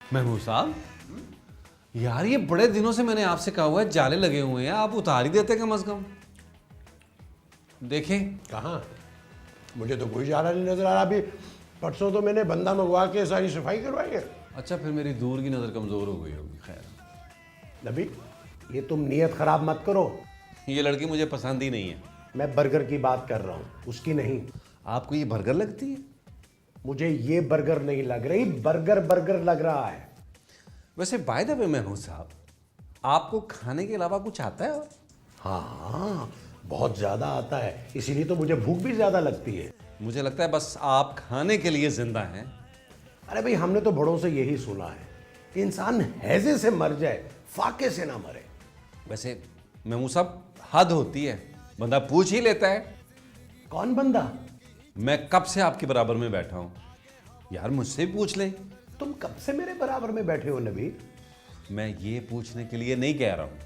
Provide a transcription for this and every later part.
महमूद साहब, यार ये बड़े दिनों से मैंने आपसे कहा हुआ है, जाले लगे हुए हैं, आप उतार ही देते कम से कम। देखें। कहाँ? मुझे तो कोई जाला नहीं नजर आ रहा। अभी परसों तो मैंने बंदा मंगवा के सारी सफाई करवाई है। अच्छा, फिर मेरी दूर की नज़र कमज़ोर हो गई होगी। खैर नबी, ये तुम नीयत खराब मत करो। ये लड़की मुझे पसंद ही नहीं है। मैं बर्गर की बात कर रहा हूँ, उसकी नहीं। आपको ये बर्गर लगती है? मुझे ये बर्गर नहीं लग रही, बर्गर लग रहा है। वैसे बाय द वे महमूद साहब, आपको खाने के अलावा कुछ आता है? हाँ, बहुत ज्यादा आता है, इसीलिए तो मुझे भूख भी ज्यादा लगती है। मुझे लगता है बस आप खाने के लिए जिंदा हैं। अरे भाई, हमने तो बड़ों से यही सुना है, इंसान हैजे से मर जाए, फाके से ना मरे। वैसे महमूद साहब, हद होती है, बंदा पूछ ही लेता है। कौन बंदा? मैं कब से आपके बराबर में बैठा हूं, यार मुझसे भी पूछ ले। तुम कब से मेरे बराबर में बैठे हो नबी? मैं ये पूछने के लिए नहीं कह रहा हूं,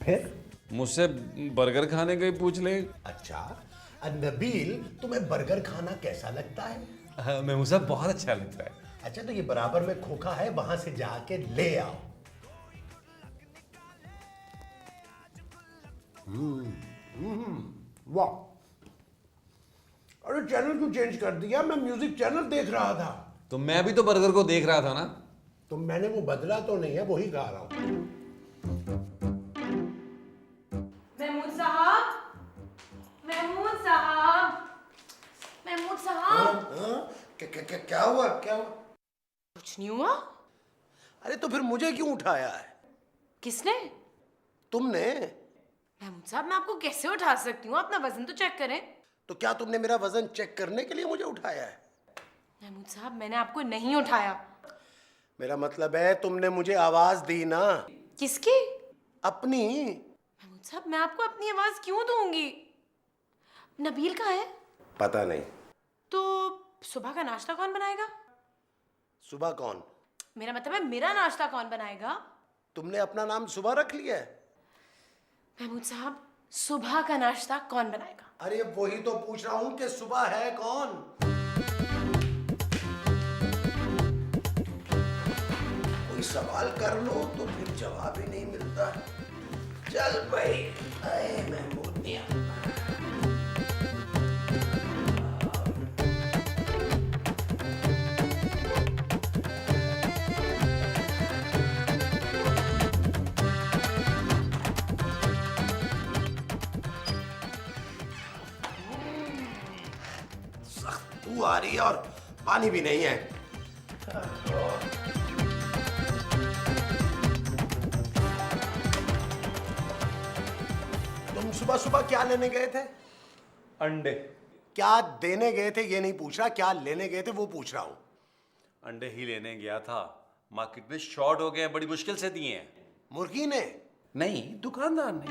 फिर मुझसे बर्गर खाने का ही पूछ ले। अच्छा, नबील, तुम्हें बर्गर खाना कैसा लगता है? महमूद साहब, बहुत अच्छा लगता है। अच्छा, तो ये बराबर में खोखा है, वहां से जाके ले आओ। वाह, अरे चैनल क्यों चेंज कर दिया? मैं म्यूजिक चैनल देख रहा था। तो मैं भी तो बर्गर को देख रहा था ना। तो मैंने वो बदला तो नहीं है, वही गा रहा हूं। महमूद साहब, महमूद साहब, महमूद साहब। क्या हुआ? क्या हुआ? कुछ नहीं हुआ। अरे तो फिर मुझे क्यों उठाया है? किसने? तुमने। महमूद साहब, मैं आपको कैसे उठा सकती हूँ? अपना वजन तो चेक करें। तो क्या तुमने मेरा वजन चेक करने के लिए मुझे उठाया है? महमूद साहब, मैंने आपको नहीं उठाया। मेरा मतलब है तुमने मुझे आवाज दी ना। किसकी? अपनी। महमूद साहब, मैं आपको अपनी आवाज क्यों दूंगी? नबील कहाँ है? पता नहीं। तो सुबह का नाश्ता कौन बनाएगा? सुबह कौन? मेरा मतलब है, मेरा नाश्ता कौन बनाएगा? तुमने अपना नाम सुबह रख लिया है? महमूद साहब, सुबह का नाश्ता कौन बनाएगा? अरे वही तो पूछ रहा हूं कि सुबह है कौन? कोई सवाल कर लो तो फिर जवाब ही नहीं मिलता। चल भाई, अरे महमूद मियां। सख्त आ रही है और पानी भी नहीं है। तुम सुबह सुबह क्या लेने गए थे? अंडे। क्या देने गए थे ये नहीं पूछ रहा, क्या लेने गए थे वो पूछ रहा हूं। अंडे ही लेने गया था, मार्केट में शॉर्ट हो गए, बड़ी मुश्किल से दिए हैं। मुर्गी ने? नहीं, दुकानदार ने।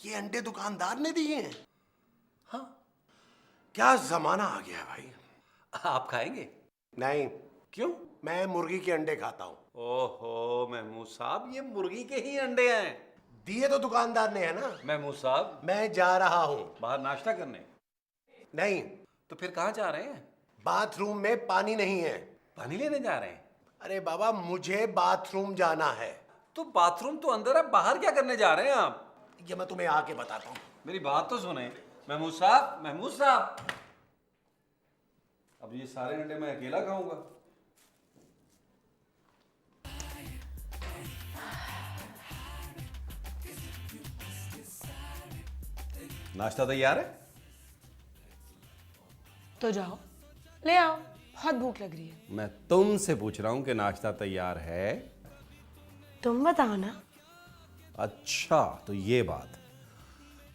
ये अंडे दुकानदार ने दिए हैं? हाँ, क्या जमाना आ गया भाई। आप खाएंगे? नहीं। क्यों? मैं मुर्गी के अंडे खाता हूं। ओहो महमूद साहब, ये मुर्गी के ही अंडे हैं। दिए तो दुकानदार ने है ना। महमूद साहब, मैं जा रहा हूं। बाहर नाश्ता करने? नहीं। तो फिर कहाँ जा रहे हैं? बाथरूम में पानी नहीं है। पानी लेने जा रहे हैं? अरे बाबा मुझे बाथरूम जाना है। तो बाथरूम तो अंदर है, बाहर क्या करने जा रहे हैं आप? ये मैं तुम्हें आके बताता हूँ। मेरी बात तो सुने। महमूद साहब, महमूद साहब, अब ये सारे अंडे मैं अकेला खाऊंगा? नाश्ता तैयार है? तो जाओ ले आओ, बहुत भूख लग रही है। मैं तुमसे पूछ रहा हूं कि नाश्ता तैयार है? तुम बताओ ना। अच्छा, तो ये बात।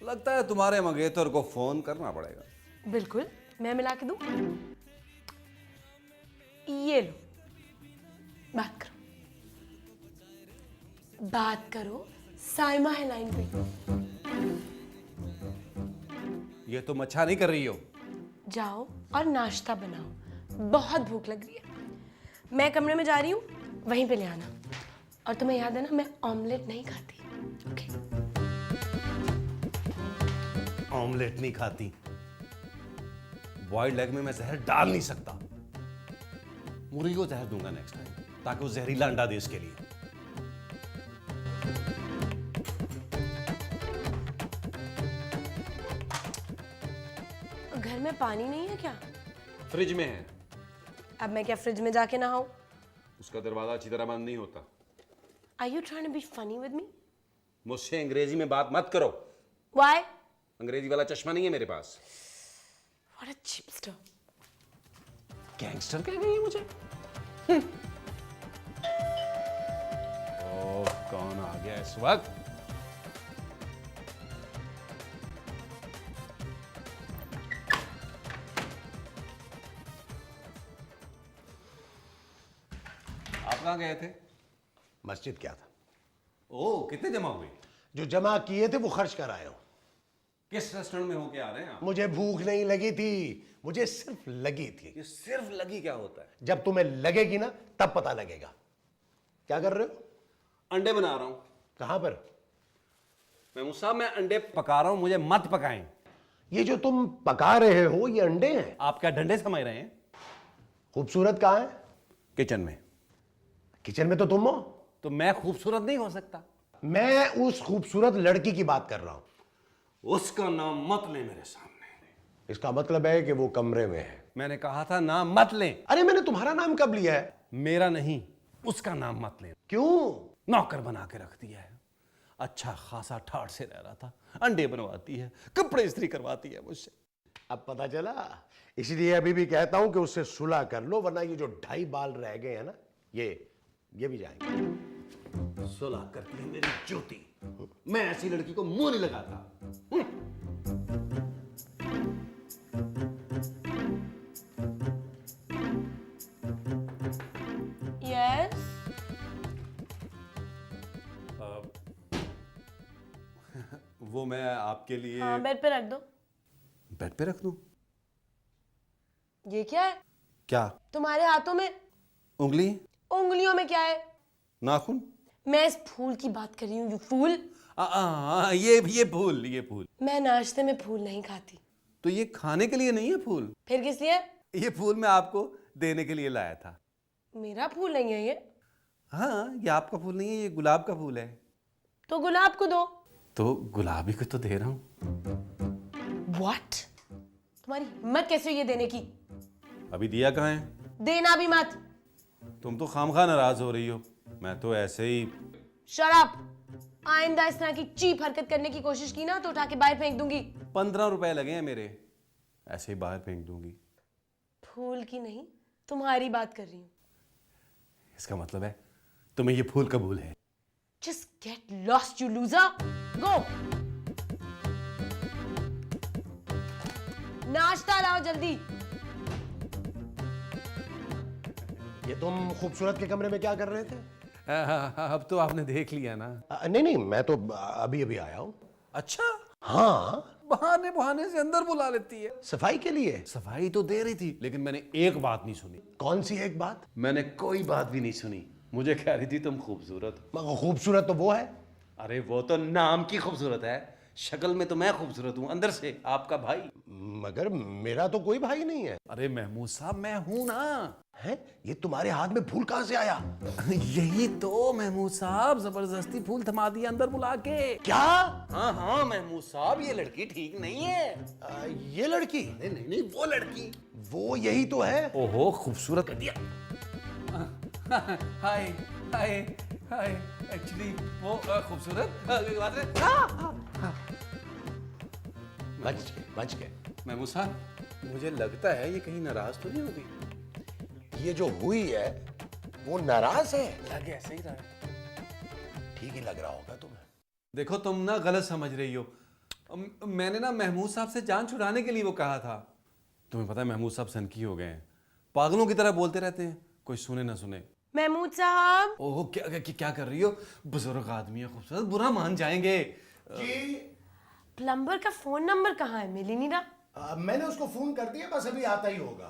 लगता है तुम्हारे मंगेतर को फोन करना पड़ेगा। बिल्कुल, मैं मिला के दूं। ये लो, बात करो, बात करो। साइमा है लाइन पे। ये तुम अच्छा नहीं कर रही हो। जाओ और नाश्ता बनाओ, बहुत भूख लग रही है। मैं कमरे में जा रही हूँ, वहीं पे ले आना। और तुम्हें याद है ना, मैं ऑमलेट नहीं खाती। ओके? ऑमलेट नहीं खाती? बॉइल्ड एग में मैं जहर डाल नहीं सकता। मुर्गी को जहर दूंगा नेक्स्ट टाइम, ताकि वो जहरीला अंडा दे इसके लिए। घर में पानी नहीं है क्या? फ्रिज में है। अब मैं क्या फ्रिज में जाके नहाऊं? उसका दरवाजा अच्छी तरह बंद नहीं होता। Are you trying to be funny with me? मुझसे अंग्रेजी में बात मत करो। Why? अंग्रेजी वाला चश्मा नहीं है मेरे पास। What a chipster. गैंगस्टर कह गई है मुझे। ओह, कौन आ गया इस वक्त? आप कहाँ गए थे? मस्जिद क्या था? ओह, कितने जमा हुए? जो जमा किए थे वो खर्च कर आए हो। किस रेस्टोरेंट में होके आ रहे हैं आप? मुझे भूख नहीं लगी थी, मुझे सिर्फ लगी थी। ये सिर्फ लगी क्या होता है? जब तुम्हें लगेगी ना तब पता लगेगा। क्या कर रहे हो? अंडे बना रहा हूं। कहां पर? महमूद साहब, मैं अंडे पका रहा हूं, मुझे मत पकाएं। ये जो तुम पका रहे हो ये अंडे हैं? आप क्या डंडे समझ रहे हैं? खूबसूरत कहां है? किचन में। किचन में तो तुम हो। तो मैं खूबसूरत नहीं हो सकता? मैं उस खूबसूरत लड़की की बात कर रहा हूं। उसका नाम मत ले मेरे सामने। इसका मतलब है कि वो कमरे में है। मैंने कहा था नाम मत लें। अरे मैंने तुम्हारा नाम कब लिया है? मेरा नहीं, उसका नाम मत लें। क्यों? नौकर बना के रख दिया है। अच्छा खासा ठाठ से रह रहा था, अंडे बनवाती है, कपड़े इस्त्री करवाती है मुझसे। अब पता चला। इसलिए अभी भी कहता हूं कि उससे सुलह कर लो, वरना ये जो 2.5 बाल रह गए हैं ना, ये भी जाएंगे। सुलह करती है मेरी ज्योति। मैं ऐसी लड़की को मुंह नहीं लगाता। Yes? वो मैं आपके लिए हाँ, बेड पे रख दो। बेड पे रख दूं? ये क्या है क्या? तुम्हारे हाथों में? उंगली? उंगलियों में क्या है? नाखून? मैं इस फूल की बात कर रही हूँ। You fool. ये फूल। मैं नाश्ते में फूल नहीं खाती। तो ये खाने के लिए नहीं है फूल। फिर किस लिए? ये फूल मैं आपको देने के लिए लाया था। मेरा फूल नहीं है ये। हाँ, ये आपका फूल नहीं है, ये गुलाब का फूल है। तो गुलाब को दो। तो गुलाबी को तो दे रहा हूं। What? तुम्हारी हिम्मत कैसे हुई ये देने की? अभी दिया कहाँ है? देना भी मत। तुम तो खामखा नाराज हो रही हो। मैं तो ऐसे ही। Shut up! आइंदा इस तरह की चीप हरकत करने की कोशिश की ना तो उठा के बाहर फेंक दूंगी। 15 रुपए लगे हैं मेरे, ऐसे ही बाहर फेंक दूंगी। फूल की नहीं, तुम्हारी बात कर रही हूँ। इसका मतलब है तुम्हें ये फूल कबूल है? Just get lost, you loser! Go! नाश्ता लाओ जल्दी। ये तुम खूबसूरत के कमरे में क्या कर रहे थे? अब तो आपने देख लिया ना। नहीं, मैं तो अभी अभी आया हूं। अच्छा, हाँ, बहाने बहाने से अंदर बुला लेती है। सफाई के लिए। सफाई तो दे रही थी, लेकिन मैंने एक बात नहीं सुनी। कौन सी एक बात? मैंने कोई बात भी नहीं सुनी। मुझे कह रही थी तुम खूबसूरत हो। मगर खूबसूरत तो वो है। अरे वो तो नाम की खूबसूरत है, शक्ल में तो मैं खूबसूरत हूँ, अंदर से आपका भाई। मगर मेरा तो कोई भाई नहीं है। अरे महमूद साहब मैं हूं ना। हैं? ये तुम्हारे हाथ में फूल कहां से आया? यही तो महमूद साहब, जबरदस्ती फूल थमा दिया अंदर बुला के। क्या? हाँ हाँ महमूद साहब, ये लड़की ठीक नहीं है। ये लड़की? नहीं नहीं नहीं, वो लड़की। वो यही तो है। ओहो खूबसूरत कर दिया। हाय हाय हाय, एक्चुअली वो खूबसूरत बात है। बच गए। महमूद साहब मुझे लगता है ये कहीं नाराज तो नहीं होगी। ये जो हुई है वो नाराज है। लगे ऐसे ही रहा है। ठीक ही लग रहा होगा तुम्हें। देखो तुम ना गलत समझ रही हो। मैंने ना महमूद साहब से जान छुड़ाने के लिए वो कहा था। तुम्हें पता है महमूद साहब सनकी हो गए हैं, पागलों की तरह बोलते रहते हैं, कोई सुने ना सुने। महमूद साहब। ओह क्या कर रही हो? बुजुर्ग आदमी है, खूबसूरत, बुरा मान जाएंगे। प्लम्बर का फोन नंबर कहाँ है? मिल ही नहीं रहा। मैंने उसको फोन कर दिया, बस अभी आता ही होगा।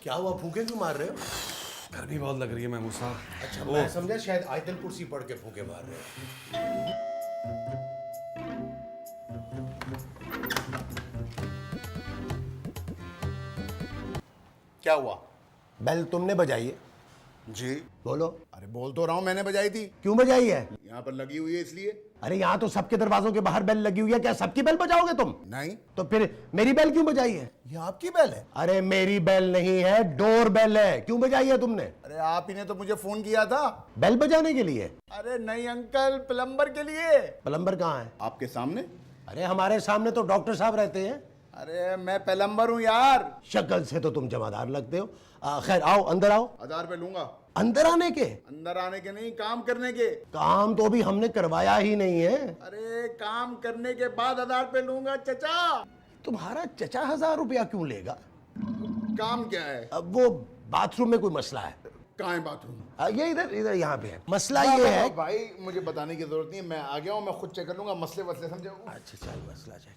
क्या हुआ, फूंके क्यों मार रहे हो? गर्मी बहुत लग रही है महमूद साहब। अच्छा मैं समझा शायद आयतल कुर्सी पढ़ के फूंके मार रहे हो। क्या हुआ? बेल तुमने बजाई है? जी। बोलो। अरे बोल तो रहा हूं, मैंने बजाई थी। क्यों बजाई है? यहाँ पर लगी हुई है इसलिए। अरे यहाँ तो सबके दरवाजों के बाहर बेल लगी हुई है, क्या सबकी बेल बजाओगे तुम? नहीं। तो फिर मेरी बेल क्यों बजाई है? ये आपकी बेल है? अरे मेरी बेल नहीं है, डोर बेल है। क्यों बजाई है तुमने? अरे आप ही ने तो मुझे फोन किया था। बेल बजाने के लिए? अरे नहीं अंकल, प्लम्बर के लिए। प्लम्बर कहाँ है? आपके सामने। अरे हमारे सामने तो डॉक्टर साहब रहते हैं। अरे मैं प्लम्बर हूँ यार। शक्ल से तो तुम जमादार लगते हो। खैर आओ, अंदर आओ। 1000 रुपए लूंगा। अंदर आने के? अंदर आने के नहीं, काम करने के। काम तो अभी हमने करवाया ही नहीं है। अरे काम करने के बाद 1000 रुपए लूंगा चचा। तुम्हारा चचा 1000 रुपया क्यों लेगा? काम क्या है? अब वो बाथरूम में कोई मसला है। कहाँ है बाथरूम? ये इधर यहाँ पे है। मसला ये है। भाई मुझे बताने की जरूरत नहीं है, मैं आ गया हूँ, मैं खुद चेक कर लूंगा। मसले वसले समझे? अच्छा चल, मसला चेक।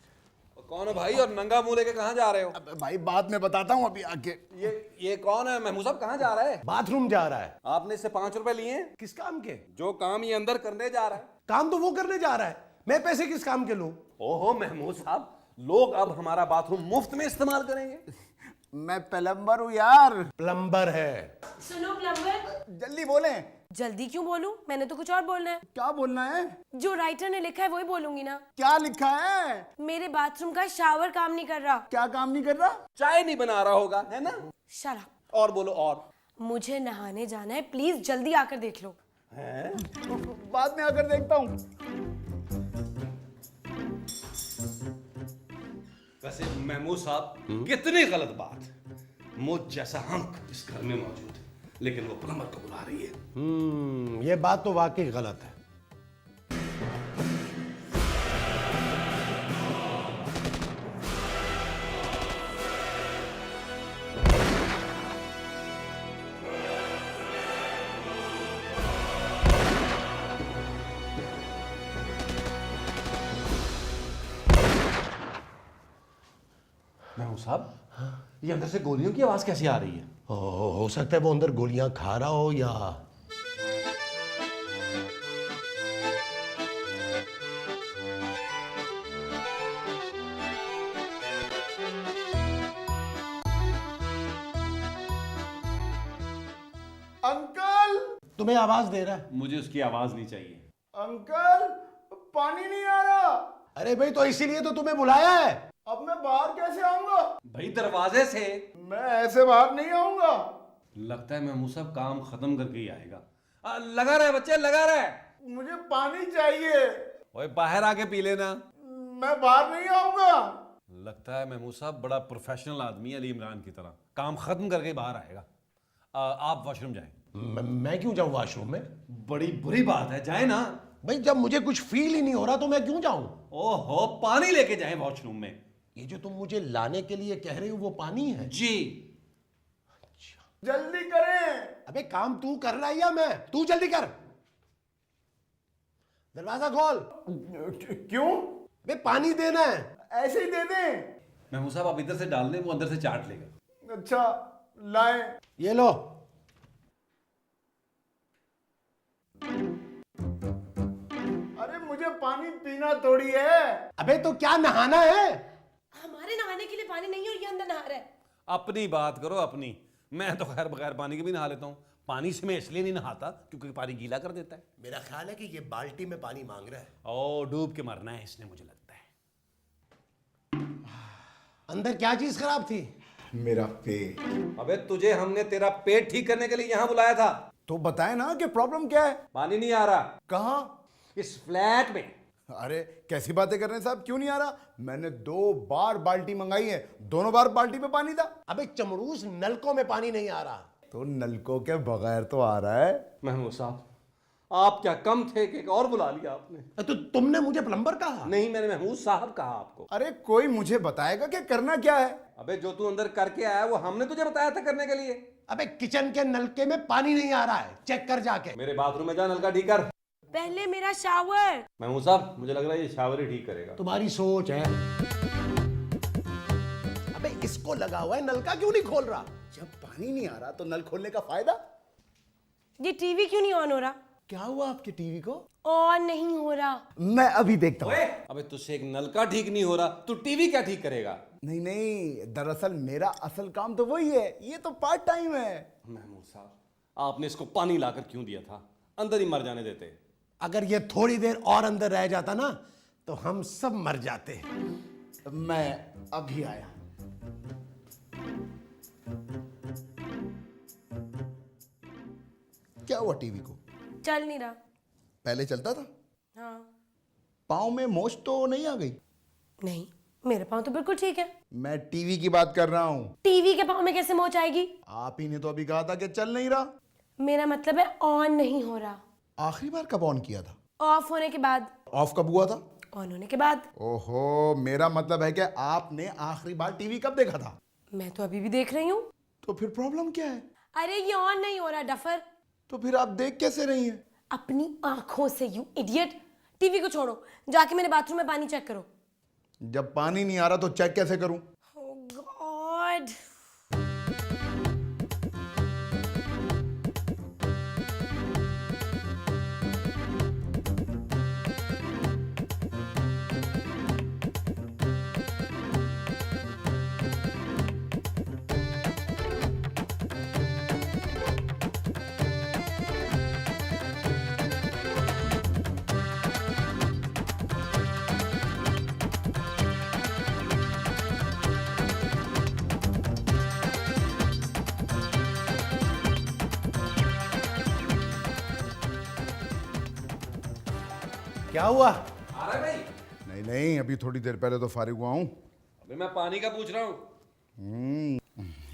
कौन हो भाई, और नंगा मुंह लेके कहाँ जा रहे हो? अब भाई बाद में बताता हूँ, अभी आके। ये कौन है? महमूद साहब कहाँ जा रहा है? बाथरूम जा रहा है। आपने इससे 5 रुपए लिए हैं? किस काम के? जो काम ये अंदर करने जा रहा है। काम तो वो करने जा रहा है, मैं पैसे किस काम के लूं? ओहो महमूद साहब, लोग अब हमारा बाथरूम मुफ्त में इस्तेमाल करेंगे। मैं प्लम्बर हूँ यार। प्लम्बर है। सुनो प्लम्बर। जल्दी बोलें। जल्दी क्यों बोलूं? मैंने तो कुछ और बोलना है। क्या बोलना है? जो राइटर ने लिखा है वही बोलूंगी ना। क्या लिखा है? मेरे बाथरूम का शावर काम नहीं कर रहा। क्या काम नहीं कर रहा? चाय नहीं बना रहा होगा, है ना? Shut up. और बोलो। और मुझे नहाने जाना है, प्लीज जल्दी आकर देख लो। बाद में आकर देखता हूँ। वैसे महमूद साहब, कितनी गलत बात। मुझ जैसा हंक इस घर में मौजूद है, लेकिन वो प्लम्बर को बुला रही है। ये बात तो वाकई गलत है। महमूद साहब, ये अंदर से गोलियों की आवाज कैसे आ रही है? हो सकता है वो अंदर गोलियां खा रहा हो, या अंकल। तुम्हें आवाज दे रहा है। मुझे उसकी आवाज नहीं चाहिए। अंकल पानी नहीं आ रहा। अरे भाई, तो इसीलिए तो तुम्हें बुलाया है। अब मैं बाहर कैसे आऊंगा? भाई दरवाजे से। मैं ऐसे बाहर नहीं आऊंगा। लगता है महमूद साहब काम खत्म करके ही आएगा। लगा रहे बच्चे, लगा रहे। मुझे पानी चाहिए। ओए बाहर आके पी लेना। मैं बाहर नहीं आऊंगा। लगता है महमूद साहब बड़ा प्रोफेशनल आदमी है, अली इमरान की तरह। काम खत्म करके ही बाहर आएगा। आप वॉशरूम जाएं। मैं क्यों जाऊं वॉशरूम में? बड़ी बुरी बात है, जाए ना। भाई जब मुझे कुछ फील ही नहीं हो रहा तो मैं क्यों जाऊं? ओहो, पानी लेके जाएं वॉशरूम में। ये जो तुम मुझे लाने के लिए कह रहे हो वो पानी है? जी। जल्दी करें। अबे काम तू कर रहा है या मैं? तू जल्दी कर। दरवाजा खोल। क्यों? बे पानी देना है। ऐसे ही दे दें? महमूद साहब आप इधर से डाल दें, वो अंदर से चाट लेगा। अच्छा लाएं। ये लो। अरे मुझे पानी पीना थोड़ी है। अबे तो क्या नहाना है? हमारे नहाने के लिए पानी नहीं है और ये अंदर नहा रहा है। अपनी बात करो अपनी। मैं तो खैर बगैर पानी के भी नहा लेता हूँ। पानी से मैं इसलिए नहीं नहाता क्योंकि पानी गीला कर देता है। मेरा ख्याल है कि ये बाल्टी में पानी मांग रहा है। ओ डूब के मरना है इसने, मुझे लगता है। अंदर क्या चीज खराब थी? मेरा पेट। अबे तुझे हमने तेरा पेट ठीक करने के लिए यहाँ बुलाया था। तो बताए ना कि प्रॉब्लम क्या है। पानी नहीं आ रहा कहाँ? इस फ्लैट में। अरे कैसी बातें कर रहे हैं साहब, क्यों नहीं आ रहा? मैंने 2 बार बाल्टी मंगाई है, दोनों बार बाल्टी में पानी था। अबे चमड़ूस, नलकों में पानी नहीं आ रहा। तो नलकों के बगैर तो आ रहा है। महमूद साहब, आप क्या कम थे कि एक और बुला लिया आपने? तो तुमने मुझे प्लम्बर कहा? नहीं, मैंने महमूद साहब कहा आपको। अरे कोई मुझे बताएगा कि करना क्या है। अबे जो तू अंदर करके आया वो हमने तुझे बताया था करने के लिए। अबे किचन के नलके में पानी नहीं आ रहा है, चेक कर जाके। मेरे बाथरूम में जा, नलका ठीक कर। पहले मेरा शावर। महमूद साहब, मुझे लग रहा है ये शावर ही ठीक करेगा। तुम्हारी सोच है। अबे इसको लगा हुआ है, नलका क्यों नहीं खोल रहा? जब पानी नहीं आ रहा तो नल खोलने का फायदा। ये टीवी क्यों नहीं ऑन हो रहा? क्या हुआ आपके टीवी को? ऑन नहीं हो रहा। मैं अभी देखता हूँ। अबे तुझसे एक नलका ठीक नहीं हो रहा, तू टीवी क्या ठीक करेगा? नहीं नहीं, दरअसल मेरा असल काम तो वही है, ये तो पार्ट टाइम है। महमूद साहब, आपने इसको पानी लाकर क्यों दिया था? अंदर ही मर जाने देते। अगर ये थोड़ी देर और अंदर रह जाता ना तो हम सब मर जाते। मैं अभी आया। क्या हुआ टीवी को? चल नहीं रहा। पहले चलता था। हाँ। पाँव में मोच तो नहीं आ गई? नहीं, मेरे पाँव तो बिल्कुल ठीक है। मैं टीवी की बात कर रहा हूँ। टीवी के पाँव में कैसे मोच आएगी? आप ही ने तो अभी कहा था कि चल नहीं रहा। मेरा मतलब है ऑन नहीं हो रहा। आखिरी बार कब ऑन किया था? ऑफ होने के बाद। ऑफ कब हुआ था? ऑन होने के बाद। ओहो, मेरा मतलब है कि आपने आखिरी बार टीवी कब देखा था? मैं तो अभी भी देख रही हूँ। तो फिर प्रॉब्लम क्या है? अरे ये ऑन नहीं हो रहा डफर। तो फिर आप देख कैसे रही हैं? अपनी आंखों से, यू इडियट। टीवी को छोड़ो, जाके मेरे बाथरूम में पानी चेक करो। जब पानी नहीं आ रहा तो चेक कैसे करूं? ओह गॉड। क्या हुआ? आ रहा है भाई? नहीं नहीं, अभी थोड़ी देर पहले तो फारिग हुआ हूं। अबे मैं पानी का पूछ रहा हूँ।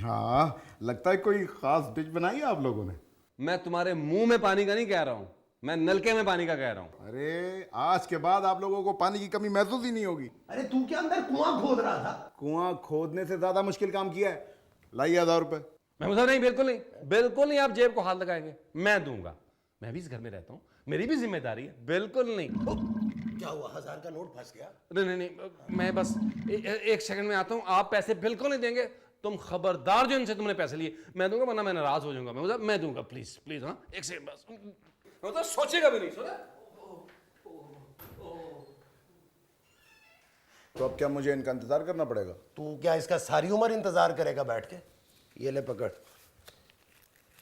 हाँ, लगता है कोई खास डिश बनाई है आप लोगों ने। मैं तुम्हारे मुंह में पानी का नहीं कह रहा हूँ, मैं नलके में पानी का कह रहा हूँ। अरे आज के बाद आप लोगों को पानी की कमी महसूस ही नहीं होगी। अरे तू क्या अंदर कुआं खोद रहा था? कुआं खोदने से ज्यादा मुश्किल काम किया है। लाइए 1000 रुपए। महमूद साहब, नहीं, बिल्कुल नहीं, बिल्कुल नहीं। आप जेब को हाथ लगाएंगे? मैं दूंगा। मैं भी इस घर में रहता हूँ, मेरी भी जिम्मेदारी है। बिल्कुल नहीं। क्या हुआ? 1000 का नोट फंस गया? नहीं नहीं नहीं, मैं बस एक सेकंड में आता हूँ। आप पैसे बिल्कुल नहीं देंगे। तुम खबरदार जो इनसे तुमने पैसे लिए। मैं दूंगा, वरना मैं नाराज हो जाऊंगा। मैं दूंगा, प्लीज प्लीज। हाँ, एक सेकंड बस। तो सोचेगा भी नहीं। सोचा? तो अब क्या मुझे इनका इंतजार करना पड़ेगा? तू क्या इसका सारी उम्र इंतजार करेगा बैठ के? ये ले पकड़।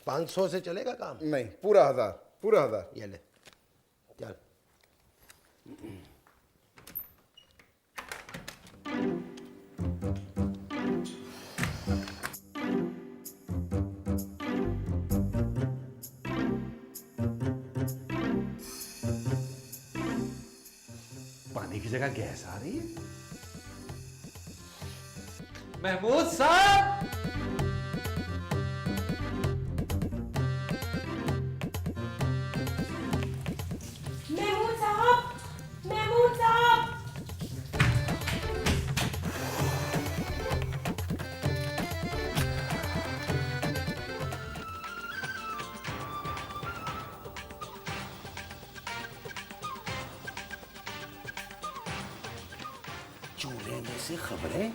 500 से चलेगा काम? नहीं, पूरा 1000, पूरा 1000। ये ले, चल। पानी की जगह गैस आ रही है। महमूद साहब, महमूद साहब, महमूद साहब। चूल्हे में से खबरें